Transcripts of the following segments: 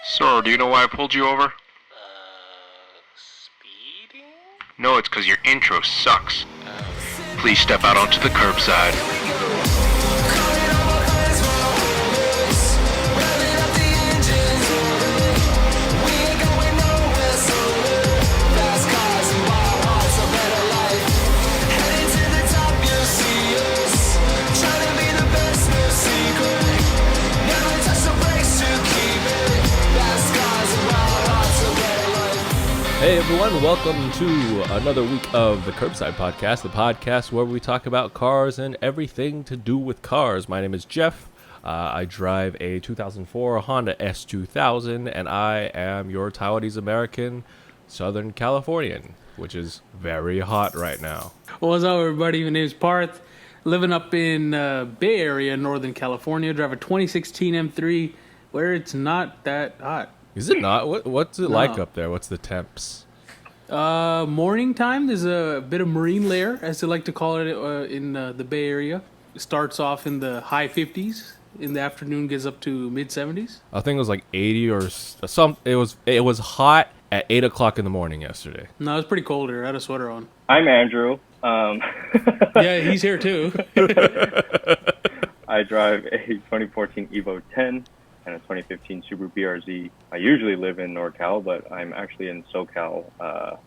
Sir, do you know why I pulled you over? Speeding? No, it's because your intro sucks. Please step out onto the curbside. Hey everyone, welcome to another week of the Curbside Podcast, the podcast where we talk about cars and everything to do with cars. My name is Jeff. I drive a 2004 Honda S2000, and I am your Taiwanese American Southern Californian, which is very hot right now. What's up, everybody? My name is Parth. Living up in Bay Area, Northern California. Drive a 2016 M3 where it's not that hot. Is it not? What's it like up there? What's the temps? Morning time, there's a bit of marine layer, as they like to call it in the Bay Area. It starts off in the high 50s. In the afternoon, gets up to mid 70s. I think it was like 80 or some. It was hot at 8 o'clock in the morning yesterday. No, it was pretty cold here. I had a sweater on. I'm Andrew. Yeah, he's here too. I drive a 2014 Evo 10 and a 2015 Supra BRZ. I usually live in NorCal, but I'm actually in SoCal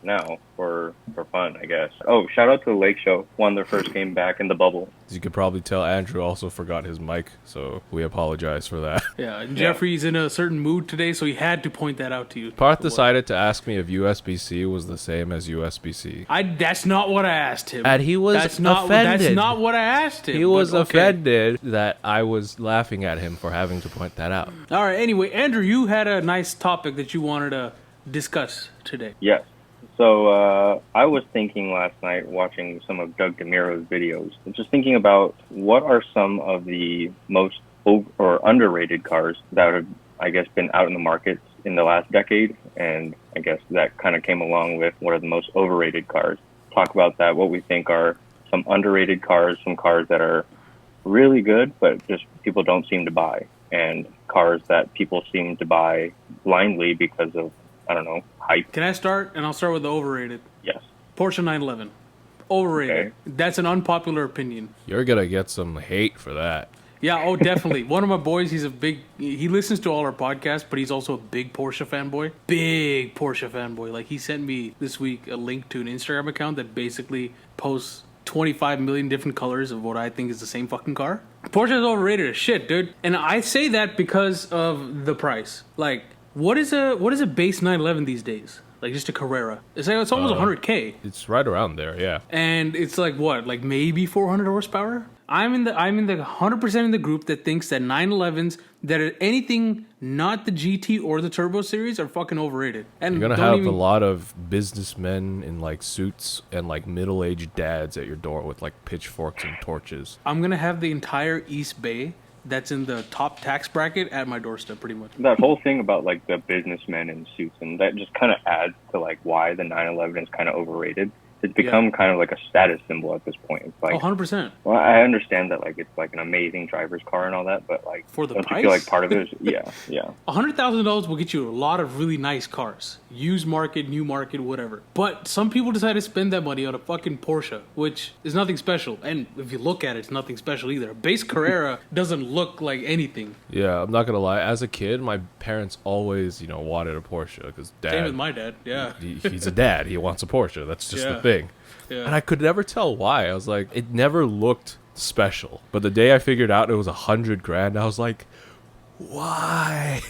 now for fun, I guess. Oh, shout out to the Lake Show. Won their first game back in the bubble. As you could probably tell, Andrew also forgot his mic, so we apologize for that. Yeah, and Jeffrey's in a certain mood today, so he had to point that out to you. Parth decided to ask me if USB-C was the same as USB-C. That's not what I asked him. And he was offended. That's not what I asked him. He was offended that I was laughing at him for having to point that out. All right, anyway, Andrew, you had a nice topic that you wanted to discuss today. Yes. So I was thinking last night, watching some of Doug DeMiro's videos, and just thinking about what are some of the most or underrated cars that have, I guess, been out in the market in the last decade, and I guess that kind of came along with what are the most overrated cars. Talk about that, what we think are some underrated cars, some cars that are really good, but just people don't seem to buy, and cars that people seem to buy blindly because of, I don't know, hype. Can I start? And I'll start with the overrated. Yes. Porsche 911. Overrated. Okay. That's an unpopular opinion. You're going to get some hate for that. Yeah, oh, definitely. One of my boys, he listens to all our podcasts, but he's also a big Porsche fanboy. Big Porsche fanboy. Like, he sent me this week a link to an Instagram account that basically posts 25 million different colors of what I think is the same fucking car. Porsche is overrated as shit, dude. And I say that because of the price. Like, what is a base 911 these days? Like, just a Carrera. It's almost 100K. It's right around there, yeah. And it's like what? Like maybe 400 horsepower? I'm in the 100% in the group that thinks that 911s that are anything not the GT or the Turbo series are fucking overrated. And you're gonna have a lot of businessmen in like suits and like middle-aged dads at your door with like pitchforks and torches. I'm gonna have the entire East Bay that's in the top tax bracket at my doorstep, pretty much. That whole thing about like the businessmen in suits, and that just kind of adds to like why the 911 is kind of overrated. It's become kind of like a status symbol at this point. It's like 100%. Well, I understand that like it's like an amazing driver's car and all that, but like for the don't price, you feel like part of it is yeah. $100,000 will get you a lot of really nice cars, used market, new market, whatever. But some people decide to spend that money on a fucking Porsche, which is nothing special. And if you look at it, it's nothing special either. A base Carrera doesn't look like anything. Yeah, I'm not gonna lie. As a kid, my parents always, wanted a Porsche because dad. Same with my dad. Yeah, he's a dad. He wants a Porsche. That's just the thing. Yeah. And I could never tell why. I was like, it never looked special. But the day I figured out it was $100,000, I was like, why?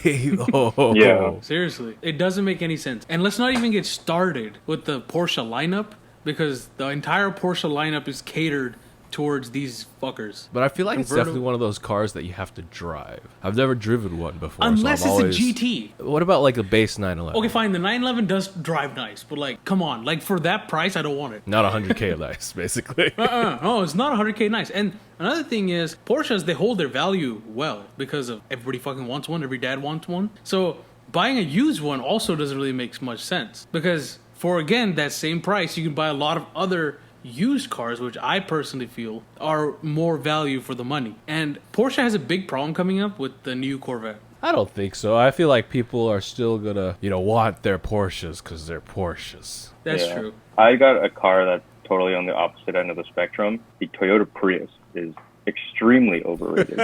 Oh. Yeah. Seriously, it doesn't make any sense. And let's not even get started with the Porsche lineup, because the entire Porsche lineup is catered towards these fuckers. But I feel like it's definitely one of those cars that you have to drive. I've never driven one before. Unless so it's a GT. What about like a base 911? Okay, fine. The 911 does drive nice, but like, come on. Like, for that price, I don't want it. Not 100K nice, basically. No, it's not 100K nice. And another thing is, Porsches, they hold their value well because of everybody fucking wants one. Every dad wants one. So buying a used one also doesn't really make much sense, because for, again, that same price, you can buy a lot of other used cars, which I personally feel are more value for the money. And Porsche has a big problem coming up with the new Corvette. I don't think so. I feel like people are still gonna, want their Porsches because they're Porsches. That's Yeah. true. I got a car that's totally on the opposite end of the spectrum. The Toyota Prius is extremely overrated.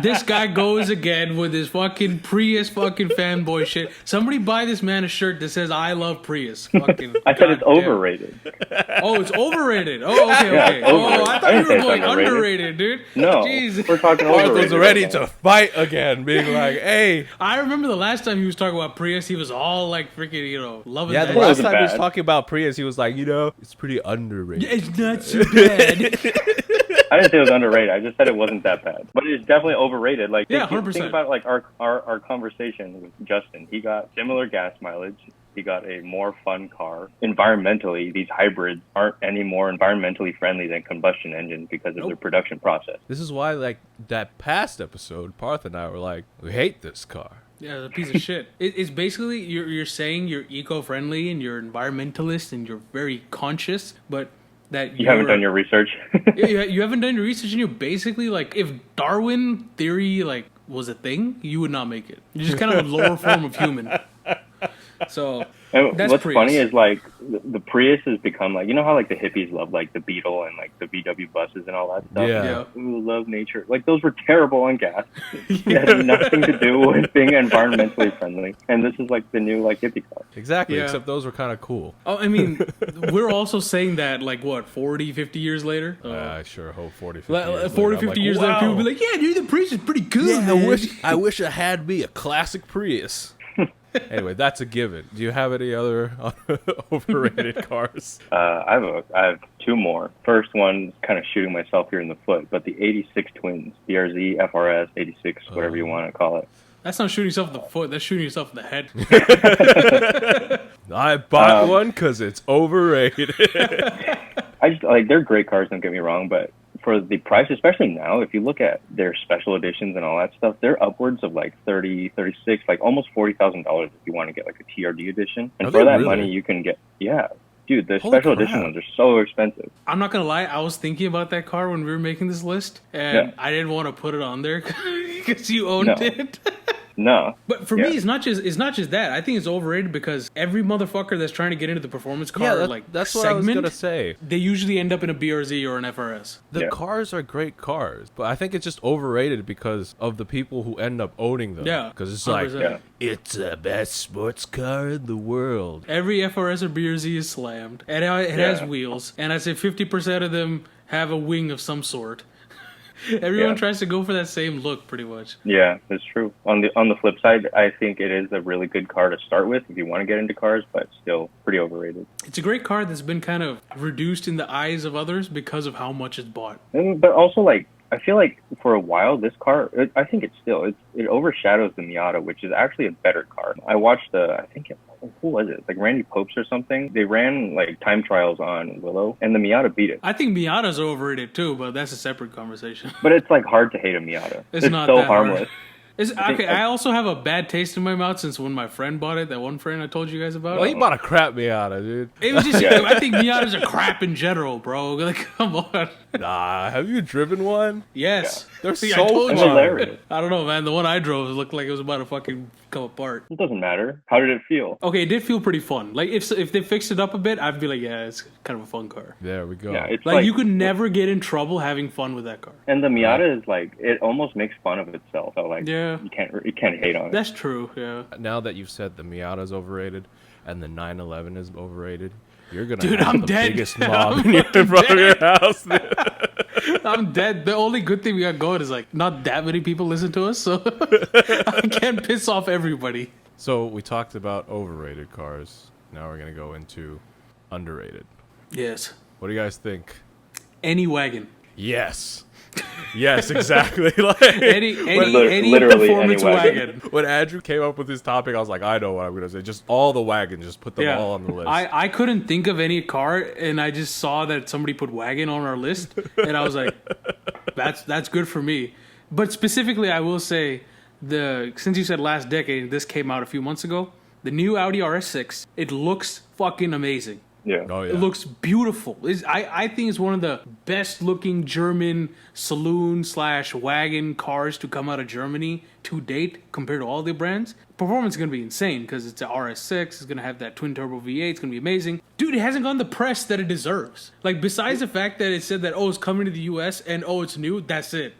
This guy goes again with his fucking Prius fucking fanboy shit. Somebody buy this man a shirt that says "I love Prius." Fucking. I said it's goddamn. overrated. Oh, it's overrated. Oh, okay, Yeah, okay. it's Oh, overrated. I I thought you didn't were say it's going underrated. underrated, dude. No, Jeez. we're talking Parth overrated. was ready right now. to fight again, being like, hey. I remember the last time he was talking about Prius, he was all like freaking, loving Yeah, that. the last wasn't time he was bad. talking about Prius, he was like, it's pretty underrated. It's not so bad. I didn't say it was underrated. I just said it wasn't that bad. But it's definitely overrated. Like, Yeah, think 100%. about like our conversation with Justin. He got similar gas mileage. He got a more fun car. Environmentally, these hybrids aren't any more environmentally friendly than combustion engines because of their production process. This is why, like, that past episode, Parth and I were like, we hate this car. Yeah, it's a piece of shit. It's basically you're saying you're eco-friendly and you're environmentalist and you're very conscious, but that You haven't done your research. you haven't done your research, and you're basically like, if Darwin theory like was a thing, you would not make it. You're just kind of a lower form of human. So And that's what's Prius. funny is like the Prius has become like, how like the hippies love like the Beetle and like the VW buses and all that stuff. Yeah. Ooh, love nature. Like those were terrible on gas. It had nothing to do with being environmentally friendly. And this is like the new like hippie car. Exactly, Yeah. except those were kind of cool. Oh, I mean, we're also saying that like what 40, 50 years later. I sure hope 40, 50 Like, years 40, later, I'm 50 like, years later, wow. people will be like, "Yeah, dude, the Prius is pretty cool." Yeah, man." I wish I had me a classic Prius. Anyway, that's a given. Do you have any other overrated cars? I have two more. First one, kind of shooting myself here in the foot, but the 86 Twins, BRZ, FRS, 86, whatever you want to call it. That's not shooting yourself in the foot. That's shooting yourself in the head. I bought one because it's overrated. I just like, they're great cars, don't get me wrong, but for the price, especially now, if you look at their special editions and all that stuff, they're upwards of like 30, 36, like almost $40,000 if you want to get like a TRD edition. And Are for they that really? money, you can get, yeah. Dude, the Holy special edition crap. ones are so expensive. I'm not gonna lie. I was thinking about that car when we were making this list, and Yeah. I didn't want to put it on there because you owned No. it. No. But for Yeah. me, it's not just that. I think it's overrated because every motherfucker that's trying to get into the performance car that's what segment, I was going to say. they usually end up in a BRZ or an FRS. The Yeah. cars are great cars, but I think it's just overrated because of the people who end up owning them. Yeah, Because it's like, 100%. it's the best sports car in the world. Every FRS or BRZ is slammed, and it has Yeah. wheels, and I say 50% of them have a wing of some sort. Everyone Yeah. tries to go for that same look, pretty much. Yeah, that's true. On the flip side, I think it is a really good car to start with if you want to get into cars, but still pretty overrated. It's a great car that's been kind of reduced in the eyes of others because of how much it's bought. But also, like, I feel like for a while, this car, I think it overshadows the Miata, which is actually a better car. I watched who was it? Like Randy Popes or something. They ran like time trials on Willow, and the Miata beat it. I think Miatas are overrated too, but that's a separate conversation. But it's like hard to hate a Miata. It's not so that hard. harmless. I also have a bad taste in my mouth since when my friend bought it, that one friend I told you guys about. Well, he bought a crap Miata, dude. It was just, Yeah. I think Miatas are crap in general, bro. Like, come on. Nah, have you driven one? Yes. They're See, so I told It's you. hilarious. I don't know, man. The one I drove looked like it was about to fucking come apart. It doesn't matter. How did it feel? Okay, it did feel pretty fun. Like, if they fixed it up a bit, I'd be like, yeah, it's kind of a fun car. There we go. Yeah, it's Like, you could never get in trouble having fun with that car. And the Miata is like, it almost makes fun of itself. So like, Yeah. you can't hate on it. That's true, yeah. Now that you've said the Miata's overrated and the 911 is overrated, you're going Dude, to have I'm the dead. biggest mob I'm in front of your house. I'm dead. The only good thing we got going is, like, not that many people listen to us, so I can't piss off everybody. So we talked about overrated cars. Now we're going to go into underrated. Yes. What do you guys think? Any wagon. Yes. Yes, exactly. Like, Any Literally performance any wagon. wagon. when Andrew came up with this topic, I was like, I know what I'm going to say. Just all the wagons. Just put them all on the list. I couldn't think of any car, and I just saw that somebody put wagon on our list, and I was like, that's good for me. But specifically, I will say, since you said last decade, this came out a few months ago, the new Audi RS6, it looks fucking amazing. Yeah. Oh yeah. It looks beautiful. I think it's one of the best looking German saloon / wagon cars to come out of Germany to date compared to all the brands. Performance is going to be insane because it's an RS6. It's going to have that twin turbo V8. It's going to be amazing. Dude, it hasn't gotten the press that it deserves. Like, besides the fact that it said that, oh, it's coming to the US and oh, it's new, that's it.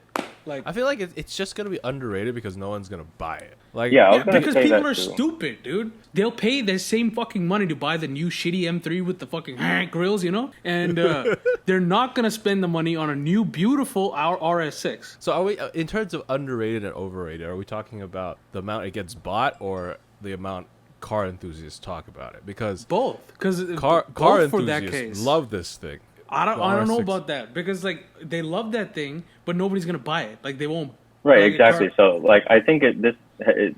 Like, I feel like it's just gonna be underrated because no one's gonna buy it. Like, Yeah, I was yeah, gonna because say people that are too. stupid, dude. They'll pay the same fucking money to buy the new shitty M3 with the fucking grills, you know? And they're not going to spend the money on a new, beautiful RS6. So are we, in terms of underrated and overrated, are we talking about the amount it gets bought or the amount car enthusiasts talk about it? Because Both. Because car both for that enthusiasts case. love this thing. I don't know RS6. about that. Because, like, they love that thing, but nobody's going to buy it. Like, they won't. Right, buy a exactly. car. So, like, I think it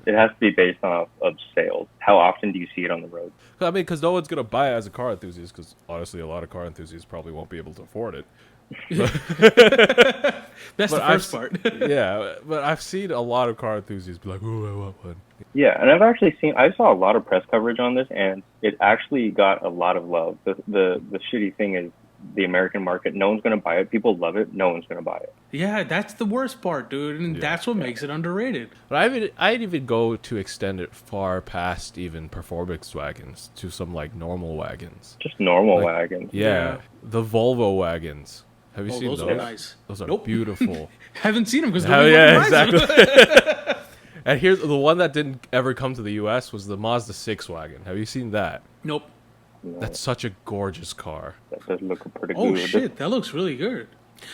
has to be based off of sales. How often do you see it on the road? I mean, because no one's gonna buy it as a car enthusiast. Because honestly, a lot of car enthusiasts probably won't be able to afford it. That's the But first part. Yeah, but I've seen a lot of car enthusiasts be like, "Oh, I want one." Yeah, and I saw a lot of press coverage on this, and it actually got a lot of love. The shitty thing is the American market. No one's going to buy it. People love it. No one's going to buy it. Yeah, that's the worst part, dude. And that's what makes it underrated. But I'd even go to extend it far past even performance wagons to some like normal wagons. Just normal Like, wagons. Yeah, the Volvo wagons. Have you Oh, seen those those? are nice. Those are Nope. beautiful. Haven't seen them because Hell nobody yeah, buys them. exactly. And here's the one that didn't ever come to the U.S. was the Mazda 6 wagon. Have you seen that? Nope. That's such a gorgeous car. That does look pretty Oh good. shit, that looks really good.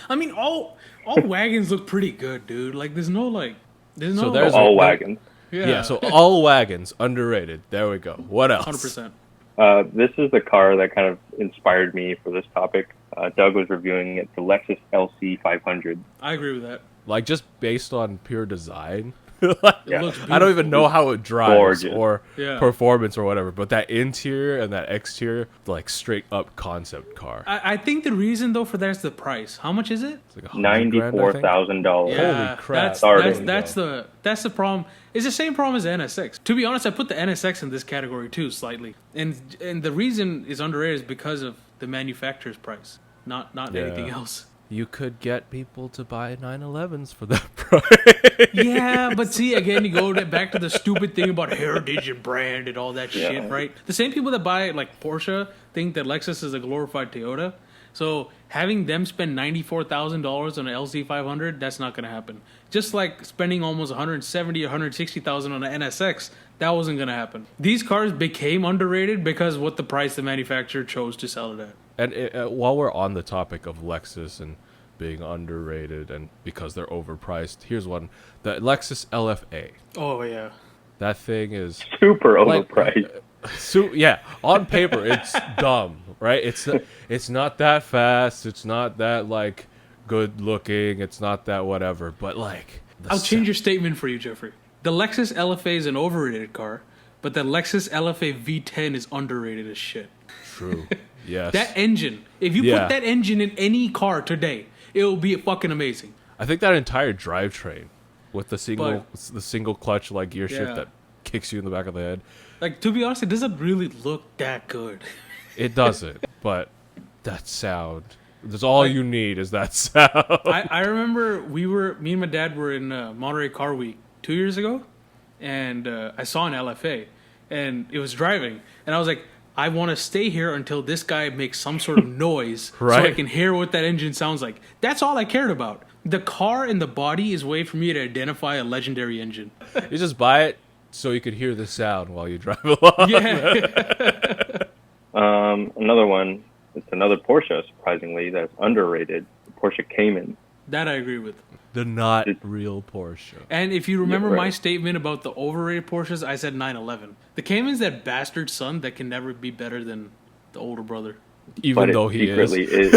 I mean, all wagons look pretty good, dude. Like, there's no So there's All a- wagons. Yeah, so all wagons underrated. There we go. What else? 100%. This is the car that kind of inspired me for this topic. Doug was reviewing it, the Lexus LC 500. I agree with that. Like just based on pure design. It Yeah. looks I don't even beautiful. know how it drives Gorgeous. or Yeah. performance or whatever, but that interior and that exterior, like straight up concept car. I think the reason though for that is the price. How much is it? It's like $100,000, I think. $94,000. Yeah, crap. That's the problem. It's the same problem as the NSX. To be honest, I put the NSX in this category too, slightly. And the reason is underrated is because of the manufacturer's price, not Yeah. anything else. You could get people to buy 911s for that price. Yeah, but see, again, you go back to the stupid thing about heritage and brand and all that Yeah. shit, right? The same people that buy, like, Porsche think that Lexus is a glorified Toyota. So having them spend $94,000 on an LC500, that's not going to happen. Just like spending almost $170,000 or $160,000 on an NSX, that wasn't going to happen. These cars became underrated because of what the price the manufacturer chose to sell it at. And while we're on the topic of Lexus and being underrated and because they're overpriced, here's one. The Lexus LFA. Oh, yeah. That thing is... Super like, overpriced. So yeah, on paper it's dumb, right? It's not that fast. It's not that like good looking. It's not that whatever. But like, I'll change your statement for you, Jeffrey. The Lexus LFA is an overrated car, but the Lexus LFA V10 is underrated as shit. True. Yes. That engine, if you Yeah. put that engine in any car today, it will be fucking amazing. I think that entire drivetrain with the single clutch like gear shift Yeah. that kicks you in the back of the head. Like, to be honest, it doesn't really look that good. It doesn't, but that sound. That's all you need is that sound. I remember me and my dad were in Monterey Car Week 2 years ago, and I saw an LFA, and it was driving, and I was like, I want to stay here until this guy makes some sort of noise so I Right. can hear what that engine sounds like. That's all I cared about. The car and the body is a way for me to identify a legendary engine. You just buy it so you could hear the sound while you drive along. Yeah. Another one, it's another Porsche, surprisingly, that's underrated. The Porsche Cayman. That I agree with. The not real Porsche. And if you remember right. my statement about the overrated Porsches, I said 911. The Cayman's that bastard son that can never be better than the older brother. Even But though it he is. secretly is.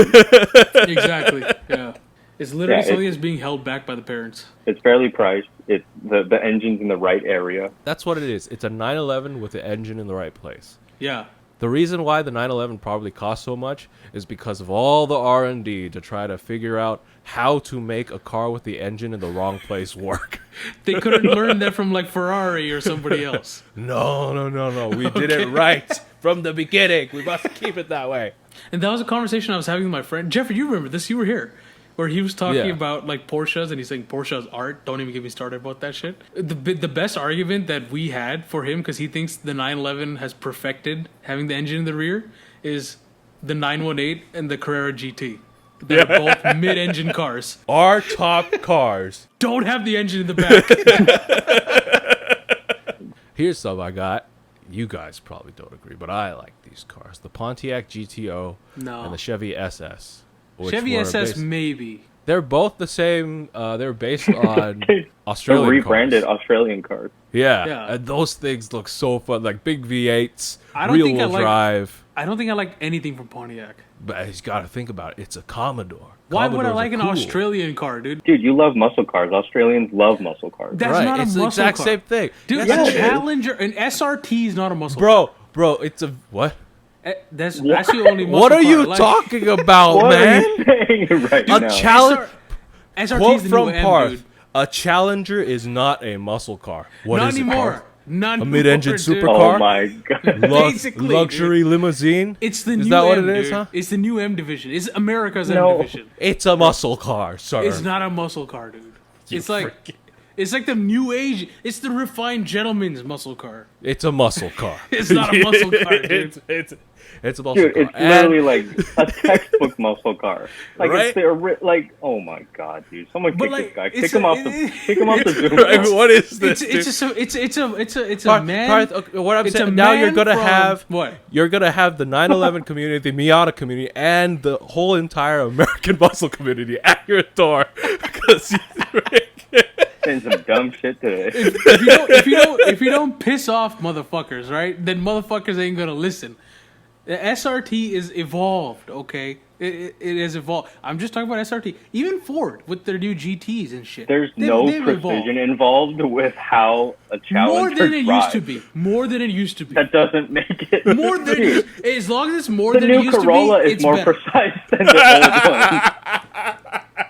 Exactly. Yeah. It's literally Yeah, something that's being held back by the parents. It's fairly priced. It's the engine's in the right area. That's what it is. It's a 911 with the engine in the right place. Yeah. The reason why the 911 probably costs so much is because of all the R&D to try to figure out how to make a car with the engine in the wrong place work. They could have learned that from like Ferrari or somebody else. No. We did it right. from the beginning. We must keep it that way. And that was a conversation I was having with my friend Jeffrey. You remember this? You were here, where he was talking Yeah. about like Porsches, and he's saying Porsche's art. Don't even get me started about that shit. The best argument that we had for him, because he thinks the 911 has perfected having the engine in the rear, is the 918 and the Carrera GT. They're both mid-engine cars. Our top cars. Don't have the engine in the back. Here's some I got. You guys probably don't agree, but I like these cars. The Pontiac GTO No. and the Chevy SS. which Chevy were SS, based- maybe. They're both the same. They're based on They're Australian rebranded cars. Australian cars. Yeah. Yeah. And those things look so fun, like big V8s, I don't think I rear-wheel like- drive. I don't think I like anything from Pontiac. But you got to think about it. It's a Commodore. Why would I Commodores like are an cool. Australian car, dude? Dude, you love muscle cars. Australians love muscle cars. That's right. not a It's the muscle exact car. same thing. Dude, That's a it is. Challenger, an SRT is not a muscle car. Bro, it's a what? That's the only muscle What are car. you Like, talking about, What man? are you saying right A now? challenge. SRT Quote is the from new M, Parth: dude. a Challenger is not a muscle car. What Not is it, anymore. Parth? Not A mid-engine anymore, dude. supercar? Oh my god. Basically, luxury limousine. It's the Is new that what M, it is, dude. huh? It's the new M division. It's America's No. M division. It's a muscle car, sir. It's not a muscle car, dude. It's like the new age. It's the refined gentleman's muscle car. It's a muscle car. It's not a muscle car, dude. It's a muscle Dude, car. it's literally like a textbook muscle car. Like Right? it's like, oh my god, dude! Someone But kick like, this guy. it's Kick him off the Zoom. Right, what is this? It's a Parth, man. Parth, okay, what I'm it's saying a now, you're man gonna from- have what? You're gonna have the 911 community, the Miata community, and the whole entire American muscle community at your door because Saying some dumb shit today. if you don't piss off motherfuckers, right? Then motherfuckers ain't gonna listen. The SRT is evolved, okay? It is evolved. I'm just talking about SRT. Even Ford with their new GTs and shit. There's They've no evolved. precision involved with how a Challenger More than it drives. used to be. More than it used to be. That doesn't make it. More than Dude, as long as it's more the than it new used Corolla to be, is it's more better. precise than the old one.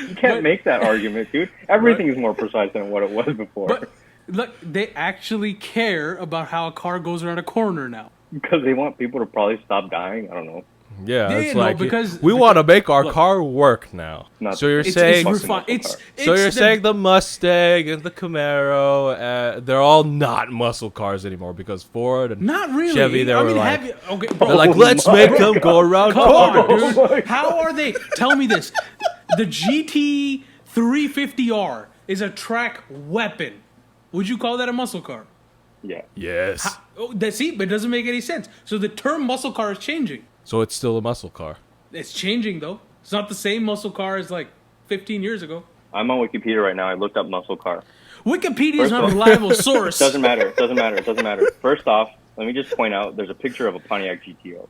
You can't make that argument, dude. Everything is more precise than what it was before. But look, they actually care about how a car goes around a corner now. Because they want people to probably stop dying. I don't know. yeah, Yeah, it's no, like because- we want to make our look, car work now. Not- So you're It's saying Fucking refined. muscle It's so you're the- saying the Mustang and the Camaro, they're all not muscle cars anymore because Ford and Not really. Chevy, they I were mean, like, have you, okay, bro. they're like, Oh let's my make them go around Come on, corners. dude. my How are they? Tell me this. The GT 350R is a track weapon. Would you call that a muscle car? Yeah. Yes. See, but it doesn't make any sense. So the term muscle car is changing. So it's still a muscle car. It's changing, though. It's not the same muscle car as like 15 years ago. I'm on Wikipedia right now. I looked up muscle car. Wikipedia is First not of a all- reliable source. Doesn't matter. Doesn't matter. Doesn't matter. First off, let me just point out there's a picture of a Pontiac GTO.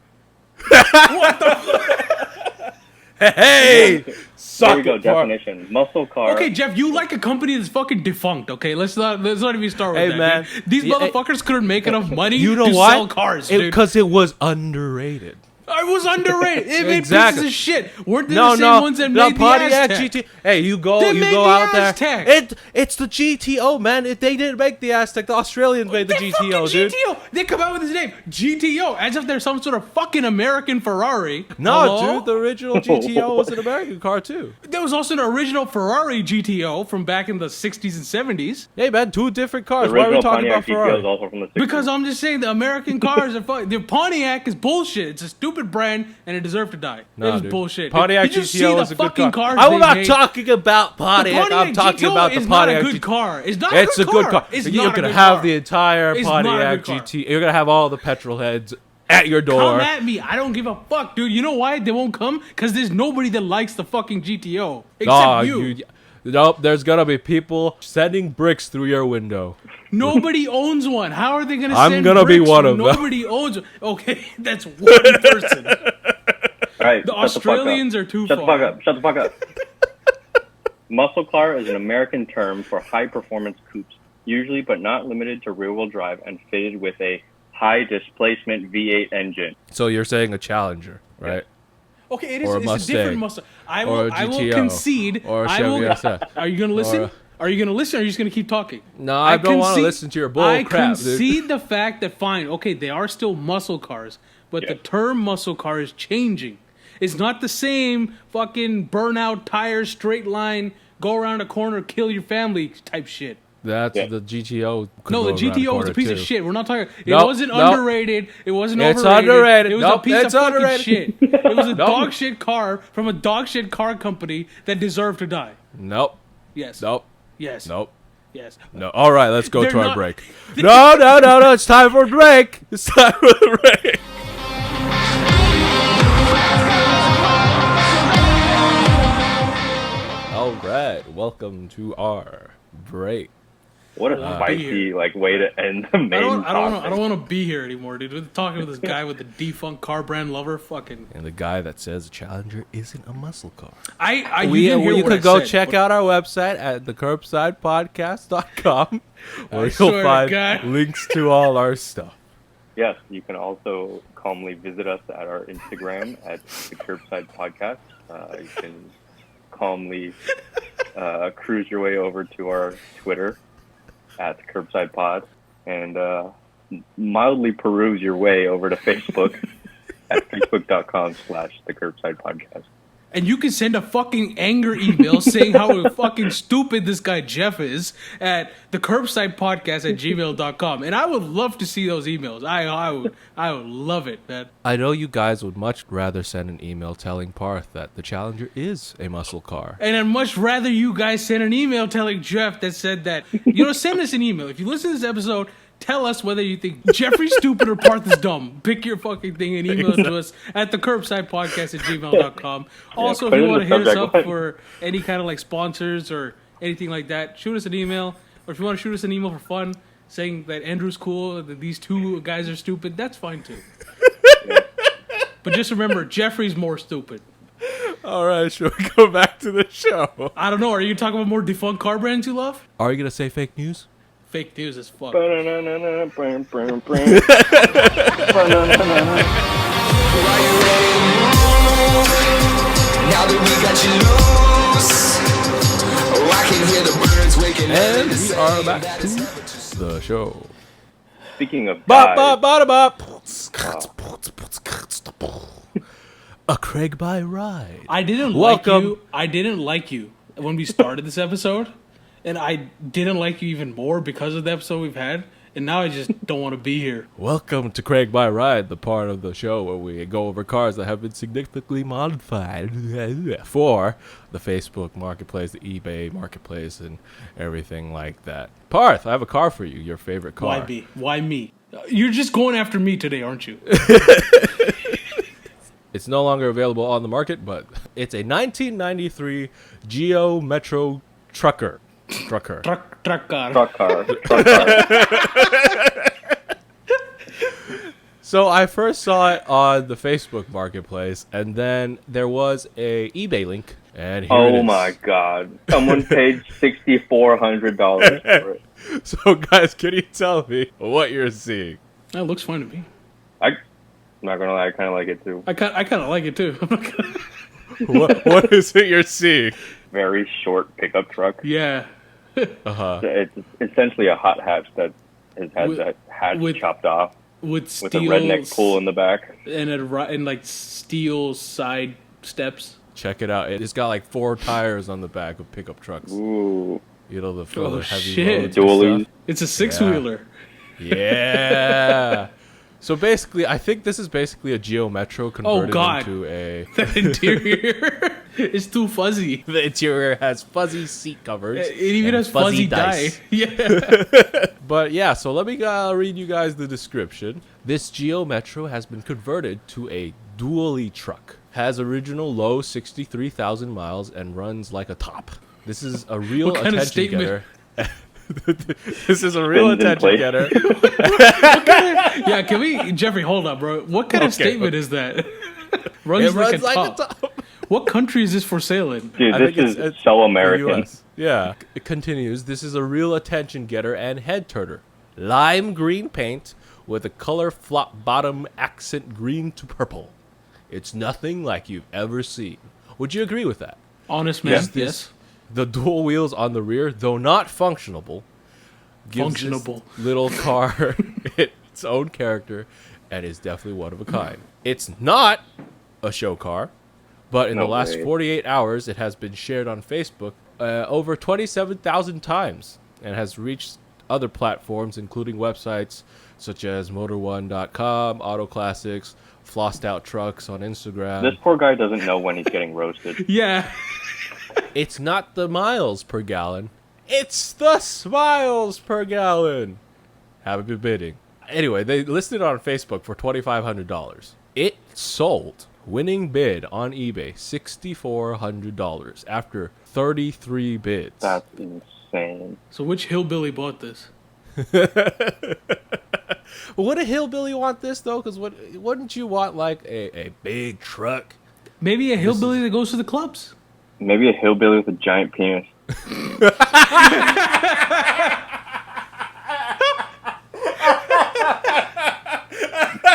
Hey, There suck we go. it, Parth. Definition. Muscle car. Okay, Jeff, you like a company that's fucking defunct. Okay, let's not even start with Hey, that. man. Dude. These Yeah, motherfuckers couldn't make enough money You know to why? sell cars, dude. Because it was underrated. I was underrated. It made Exactly. pieces of shit. Weren't they No, the same no, ones that no. made Pontiac the Aztec? GT. Hey, you go They made the out there. Aztec. It's the GTO, man. They didn't make the Aztec. The Australians made the They GTO, fucking dude. GTO. They come out with his name, GTO, as if they're some sort of fucking American Ferrari. No, Hello? dude. The original GTO was an American car too. There was also an original Ferrari GTO from back in the 60s and 70s. Hey, man. Two different The cars. Why are we original talking Pontiac about GTO is Ferrari? also from the 60s. Because I'm just saying the American cars are fucking. The Pontiac is bullshit. It's a stupid brand and it deserved to die. No, it was dude. bullshit. Pontiac Did you see GTO the is a good fucking car. cars I'm they not made? talking about The Pontiac. I'm talking GTO about the is Pontiac not a good GTO. car. It's not It's a good car. It's You're not a gonna good have car. the entire It's not a Pontiac good car. GT. You're gonna have all the petrol heads at your door. Come at me. I don't give a fuck, dude. You know why they won't come? Because there's nobody that likes the fucking GTO. Except Aw, you. Nope, there's gonna be people sending bricks through your window. Nobody owns one. How are they going to I'm send gonna be bricks one when of them. nobody owns one? Okay, that's one person. All right, The shut Australians the are too fuck up. far. Shut the fuck up. Muscle car is an American term for high-performance coupes, usually but not limited to rear-wheel drive and fitted with a high-displacement V8 engine. So you're saying a Challenger, right? Okay, it is. Or a It's a Mustang. different Mustang. I Or will. a I will GTO. concede. Or a I Chevy will, SS. Are you gonna listen? Or Are you gonna listen? Or are you just gonna keep talking? No, I don't want to listen to your bull I crap, dude. concede the fact that fine, okay, they are still muscle cars, but the term muscle car is changing. It's not the same fucking burnout tires, straight line, go around a corner, kill your family type shit. That's the GTO. No, the GTO was a piece of shit. We're not talking. It wasn't nope. underrated. It wasn't It's overrated. underrated. It was Nope, a piece it's of fucking underrated. shit. It was a dog shit car from a dog shit car company that deserved to die. Nope. Yes. Nope. Yes. Nope. Yes. No. All right, let's go They're to our not- break. No. It's time for a break. It's time for the break. All right, welcome to our break. What a spicy way to end the main I don't want to be here anymore, dude. We're talking to this guy with the defunct car brand lover. Fucking. And the guy that says Challenger isn't a muscle car. You didn't hear You what could I go said, check but- out our website at thecurbsidepodcast.com where swear you'll to find God. links to all our stuff. Yes, you can also calmly visit us at our Instagram at the Curbside Podcast. You can calmly cruise your way over to our Twitter at the Curbside Pod and mildly peruse your way over to Facebook at facebook.com/the Curbside Podcast. And you can send a fucking anger email saying how fucking stupid this guy Jeff is at the curbside podcast at gmail.com. And I would love to see those emails. I would love it, man. I know you guys would much rather send an email telling Parth that the Challenger is a muscle car. And I'd much rather you guys send an email telling Jeff that said that, send us an email. If you listen to this episode, tell us whether you think Jeffrey's stupid or Parth is dumb. Pick your fucking thing and email it to us at the curbside podcast at gmail.com. Also, if you want to hit us up for any kind of sponsors or anything like that, shoot us an email. Or if you want to shoot us an email for fun, saying that Andrew's cool, that these two guys are stupid, that's fine too. But just remember, Jeffrey's more stupid. All right, shall we go back to the show? I don't know. Are you talking about more defunct car brands you love? Are you going to say fake news? Fake news as fuck. Now that we got you loose, I can hear the birds waking up. And we are back to the show. Speaking of Bop, guys, bop, bop, bop. A Craig by ride. I didn't Welcome. like you when we started this episode, and I didn't like you even more because of the episode we've had, and now I just don't want to be here. Welcome to Craig by Ride, the part of the show where we go over cars that have been significantly modified for the Facebook marketplace, the eBay marketplace, and everything like that. Parth, I have a car for you, your favorite car. Why me? Why me? You're just going after me today, aren't you? It's no longer available on the market, but it's a 1993 Geo Metro Trucker. Truck car. truck car. So I first saw it on the Facebook marketplace, and then there was a eBay link, and here it Oh is. my God! Someone paid $6,400 for it. So guys, can you tell me what you're seeing? That looks fine to me. I'm not gonna lie, I kind of like it too. I kind of like it too. What is it you're seeing? Very short pickup truck. Yeah. It's essentially a hot hatch that has had that hatch chopped off With with steel a redneck pool in the back. and like steel side steps. Check it out. It's got like 4 tires on the back of pickup trucks. Ooh, You know, the Oh, heavy shit. loads and dualies. stuff. It's a 6-wheeler. Yeah. So basically, I think this is basically a Geo Metro converted God. into a... The interior is too fuzzy. The interior has fuzzy seat covers. It even and has fuzzy dye. dice. Yeah. But yeah, so let me read you guys the description. This Geo Metro has been converted to a dually truck. Has original low 63,000 miles and runs like a top. This is a real What kind of attention statement? getter. This is a real Spins in attention place. getter. Yeah, can we, Jeffrey, hold up, bro. What kind of Okay. statement is that? It runs runs like a top. What country is this for sale in? dude, I this think is it's so the American. US. Yeah. It continues. This is a real attention getter and head turner. Lime green paint with a color flop bottom accent green to purple. It's nothing like you've ever seen. Would you agree with that? Honest man, Is yes. The dual wheels on the rear, though not functionable, gives this little car its own character and is definitely one of a kind. It's not a show car, but in the last 48 hours, it has been shared on Facebook over 27,000 times and has reached other platforms, including websites such as Motor1.com, Auto Classics, Flossed Out Trucks on Instagram. This poor guy doesn't know when he's getting roasted. Yeah. It's not the miles per gallon. It's the smiles per gallon. Happy bidding. Anyway, they listed it on Facebook for $2,500. It sold, winning bid on eBay, $6,400 after 33 bids. That's insane. So which hillbilly bought this? Would a hillbilly want this, though? Because wouldn't you want, like, a big truck? Maybe a hillbilly that goes to the clubs. Maybe a hillbilly with a giant penis.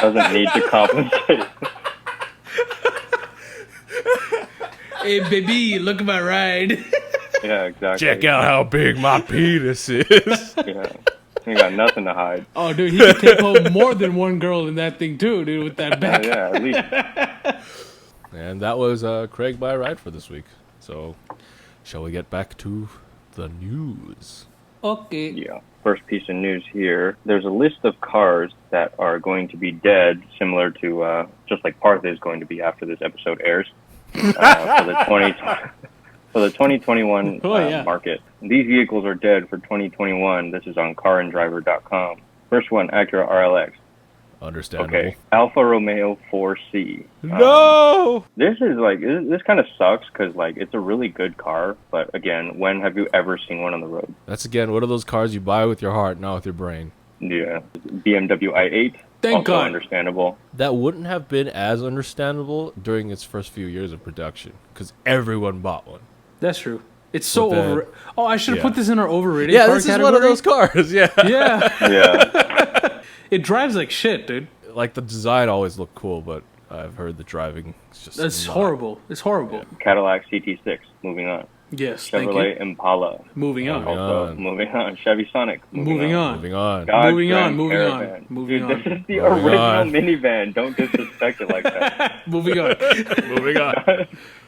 Doesn't need to compensate. Hey, baby, look at my ride. Yeah, exactly. Check out how big my penis is. Yeah. He got nothing to hide. Oh, dude, he could take home more than one girl in that thing, too, dude, with that back. Yeah, at least. And that was Craig by Ride for this week. So, shall we get back to the news? Okay. Yeah. First piece of news here. There's a list of cars that are going to be dead, similar to just like Parth is going to be after this episode airs, for the 2021 market. These vehicles are dead for 2021. This is on caranddriver.com. First one, Acura RLX. Understandable. Okay, Alfa Romeo 4C. No! This kind of sucks because, like, it's a really good car, but again, when have you ever seen one on the road? That's, again, one of those cars you buy with your heart, not with your brain. Yeah. BMW i8. Thank also God. Understandable. That wouldn't have been as understandable during its first few years of production, because everyone bought one. That's true. It's so But then- over. Oh, I should have put this in our overrated Yeah, car this is category. one of those cars, yeah. Yeah. Yeah. It drives like shit, dude. Like, the design always looked cool, but I've heard the driving is just That's not. horrible. It's horrible. Cadillac CT6. Moving on. Yes, thank Chevrolet you. Impala. Moving on. Also, moving on. Chevy Sonic. Moving on. Moving on. Dodge Moving on, Grand moving on, Caravan. moving Dude, on. this is the Moving original on. minivan. Don't disrespect it like that. Moving on. Moving on.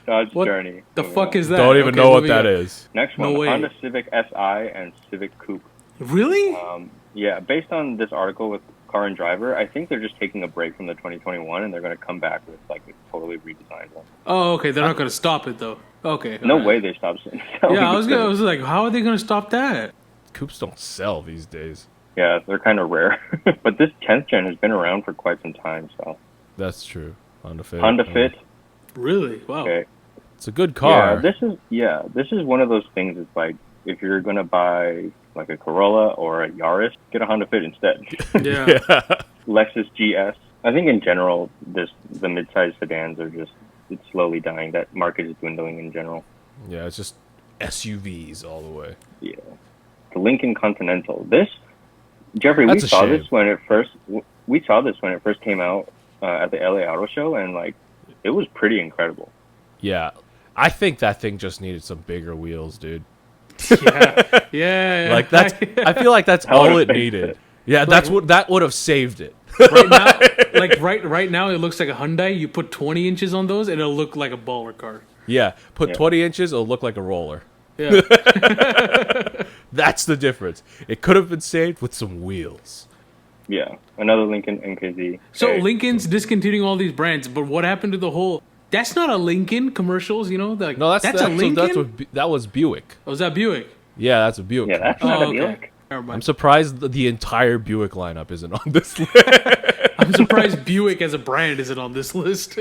Dodge What Journey. the Moving fuck on. is that? Don't even Okay, know what moving that on. is. Next No one, way. Honda Civic Si and Civic Coupe. Really? Yeah, based on this article with Car and Driver, I think they're just taking a break from the 2021 and they're going to come back with like a totally redesigned one. Oh, okay. They're not going to stop it though. Okay. No alright. way they stopped selling. Yeah, I was like, how are they going to stop that? Coupes don't sell these days. Yeah, they're kind of rare. But this 10th gen has been around for quite some time, so. That's true. Honda Fit. Honda Fit. Really? Wow. Okay. It's a good car. This is one of those things. It's like if you're gonna buy like a Corolla or a Yaris, get a Honda Fit instead. Yeah. Lexus GS. I think in general, the mid-sized sedans are it's slowly dying. That market is dwindling in general. Yeah, it's just SUVs all the way. Yeah. The Lincoln Continental. Jeffrey, That's we a saw shame. this when it first came out at the LA Auto Show, and like it was pretty incredible. Yeah. I think that thing just needed some bigger wheels, dude. Yeah. Like that's I feel like that's That would've all it fixed needed. it. Yeah, that would have saved it. right now, right now, it looks like a Hyundai. You put 20 inches on those, and it'll look like a baller car. Yeah, put Yeah. 20 inches, it'll look like a roller. Yeah. That's the difference. It could have been saved with some wheels. Yeah, another Lincoln NKZ. So Okay. Lincoln's discontinuing all these brands, but what happened to the whole? That's not a Lincoln commercials, you know. Like, No, that's a Lincoln. that was Buick. Oh, was that Buick? Yeah, that's a Buick. Yeah, that's not Oh, a okay. Buick. Never I'm mind. surprised the entire Buick lineup isn't on this list, I'm surprised Buick as a brand isn't on this list.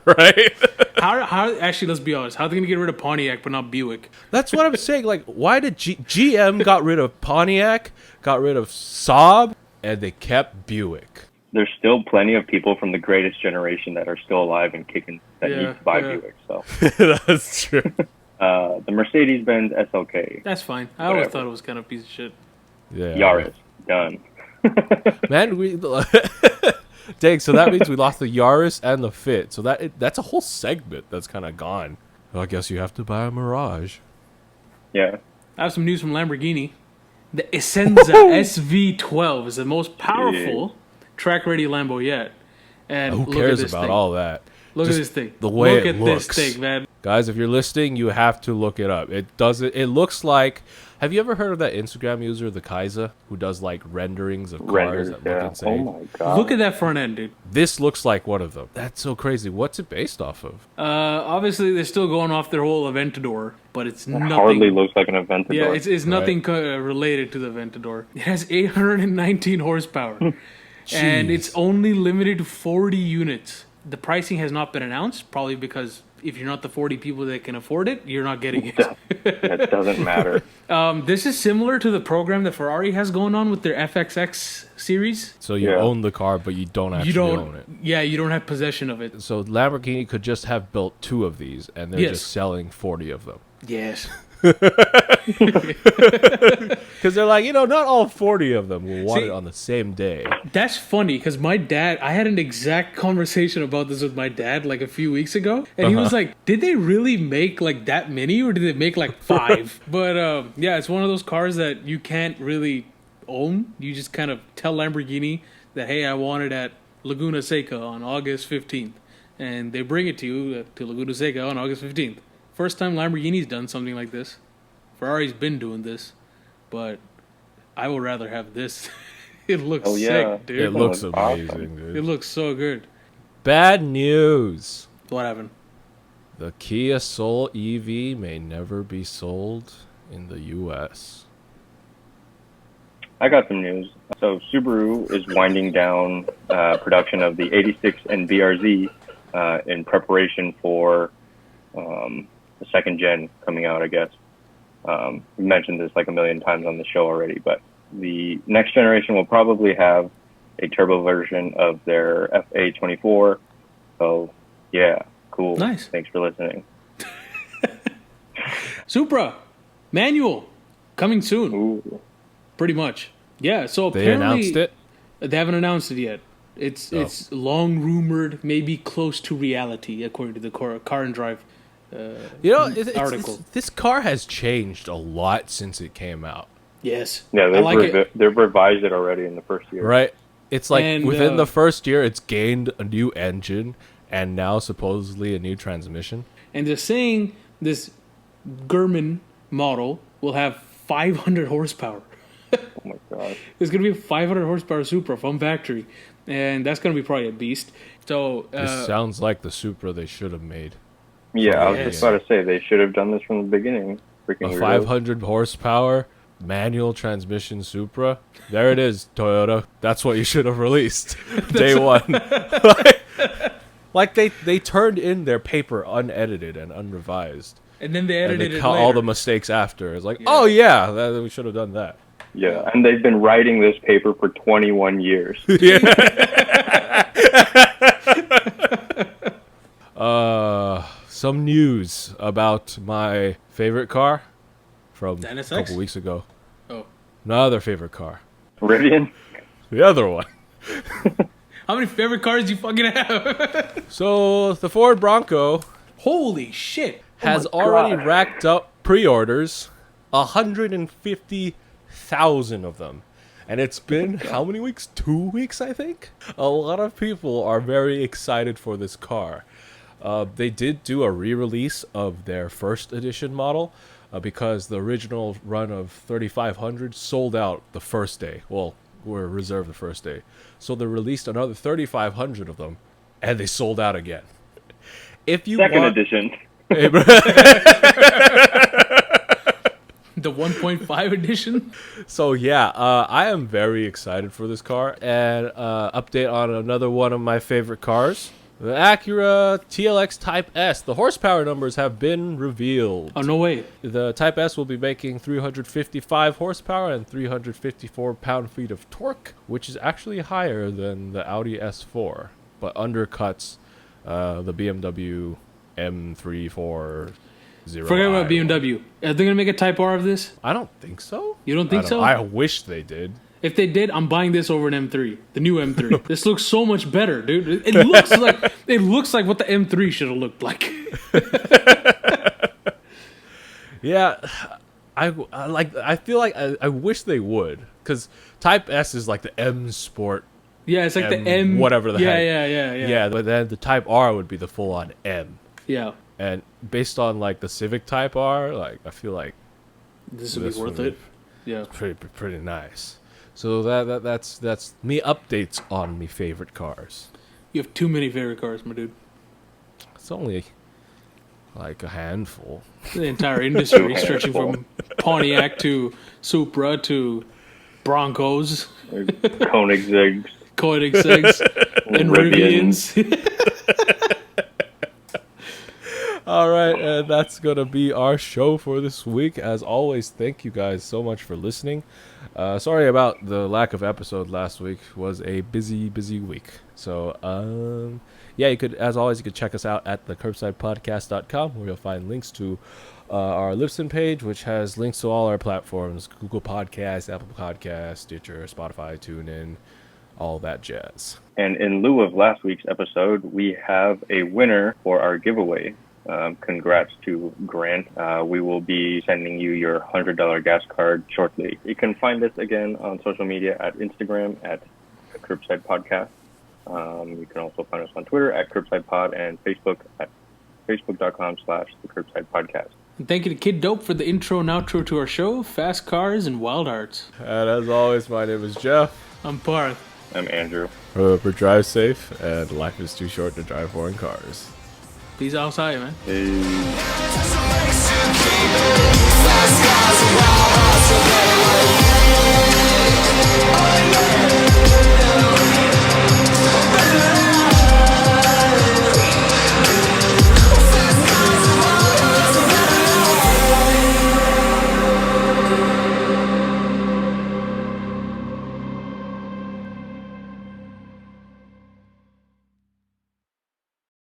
right? how? Actually, let's be honest. How are they gonna get rid of Pontiac but not Buick? That's what I'm saying. Like, why did GM got rid of Pontiac, got rid of Saab, and they kept Buick? There's still plenty of people from the greatest generation that are still alive and kicking that Yeah, need to buy yeah. Buick. So That's true. the Mercedes-Benz SLK, That's fine. I always Whatever. thought it was kind of a piece of shit. Yeah, Yaris, done. man. Dang, so that means we lost the Yaris and the Fit. So that's a whole segment that's kind of gone. Well, I guess you have to buy a Mirage. Yeah. I have some news from Lamborghini. The Essenza SV12 is the most powerful track-ready Lambo yet. And Who look cares at this about thing. all that? Look Just at this thing. the way look it at looks. this thing, man. Guys, if you're listening, you have to look it up. It doesn't. It looks like. Have you ever heard of that Instagram user, the Kaiser, who does like renderings of cars Renders, that yeah. look insane? Oh my god. Look at that front end, dude. This looks like one of them. That's so crazy. What's it based off of? Obviously, they're still going off their whole Aventador, but it's It nothing. hardly looks like an Aventador. Yeah, it's nothing related to the Aventador. It has 819 horsepower, and it's only limited to 40 units. The pricing has not been announced, probably because if you're not the 40 people that can afford it, you're not getting it. That doesn't matter. This is similar to the program that Ferrari has going on with their FXX series. So you Yeah. own the car, but you don't actually own it. Yeah, you don't have possession of it. So Lamborghini could just have built 2 of these, and they're Yes. just selling 40 of them. Yes. Because they're like, not all 40 of them will want See- it on the same day. That's funny because my dad, I had an exact conversation about this with my dad like a few weeks ago. And he was like, did they really make like that many or did they make like 5? But yeah, it's one of those cars that you can't really own. You just kind of tell Lamborghini that, hey, I want it at Laguna Seca on August 15th. And they bring it to you to Laguna Seca on August 15th. First time Lamborghini's done something like this. Ferrari's been doing this. But I would rather have this. It looks yeah. sick, dude. It looks looks awesome. amazing, dude. It looks so good. Bad news. What happened? The Kia Soul EV may never be sold in the U.S. I got some news. So Subaru is winding down production of the 86 and BRZ in preparation for the second gen coming out, I guess. We mentioned this like a million times on the show already, but the next generation will probably have a turbo version of their FA24. So, yeah, cool. Nice. Thanks for listening. Supra, manual, coming soon. Ooh. Pretty much. Yeah. So They apparently announced it. They haven't announced it yet. It's long rumored, maybe close to reality, according to the Car and Drive article. This car has changed a lot since it came out, Yes. Yeah, I like it. they've revised it already in the first year. right? It's like And, within the first year, it's gained a new engine and now supposedly a new transmission. And they're saying this German model will have 500 horsepower. Oh my god. It's going to be a 500 horsepower Supra from factory. And that's going to be probably a beast. So, This sounds like the Supra they should have made. Yeah, I was Yes. just about to say they should have done this from the beginning. Freaking A weirdos. 500 horsepower manual transmission Supra. There it is, Toyota. That's what you should have released day one. like they turned in their paper unedited and unrevised. and then they And edited they it caught later. all the mistakes after. It's like, oh yeah, we should have done that. Yeah, and they've been writing this paper for 21 years. Some news about my favorite car from The a NSX? couple weeks ago. Oh. Another favorite car. Rivian? The other one. How many favorite cars do you fucking have? So the Ford Bronco Holy shit. has my already God. racked up pre-orders, 150,000 of them. And it's been how many weeks? 2 weeks, I think? A lot of people are very excited for this car. They did do a re-release of their first edition model because the original run of 3,500 sold out the first day. Well, were reserved the first day. So they released another 3,500 of them, and they sold out again. If you Second want, edition. The 1.5 edition? So yeah, I am very excited for this car. And update on another one of my favorite cars, the Acura TLX Type S. The horsepower numbers have been revealed. Oh, no way. The Type S will be making 355 horsepower and 354 pound-feet of torque, which is actually higher than the Audi S4, but undercuts the BMW M340. Forget about BMW. Are they going to make a Type R of this? I don't think so. You don't think so? I wish they did. If they did, I'm buying this over an M3, the new M3. This looks so much better, dude. It looks like what the M3 should have looked like. Yeah, I feel like I wish they would, because Type S is like the M Sport. Yeah, it's like the M. Whatever the heck. Yeah. Yeah, but then the Type R would be the full on M. Yeah. And based on like the Civic Type R, like I feel like This would be worth it. Yeah. pretty nice. So that's me updates on me favorite cars. You have too many favorite cars, my dude. It's only like a handful. The entire industry, stretching from Pontiac to Supra to Broncos, Koenigseggs. and Rivians. All right, and that's going to be our show for this week. As always, thank you guys so much for listening. Sorry about the lack of episode last week. It was a busy week. So, yeah, you could, as always, you could check us out at thecurbsidepodcast.com, where you'll find links to our Libsyn page, which has links to all our platforms: Google Podcasts, Apple Podcasts, Stitcher, Spotify, TuneIn, all that jazz. And in lieu of last week's episode, we have a winner for our giveaway. Congrats to Grant. We will be sending you your $100 gas card shortly. You can find us again on social media at Instagram at the Curbside Podcast. You can also find us on Twitter at Curbside Pod and Facebook at facebook.com/the Curbside Podcast. And thank you to Kid Dope for the intro and outro to our show, Fast Cars and Wild Hearts. And as always, my name is Jeff. I'm Parth. I'm Andrew. Remember, drive safe, and life is too short to drive foreign cars. Peace outside, man. Hey.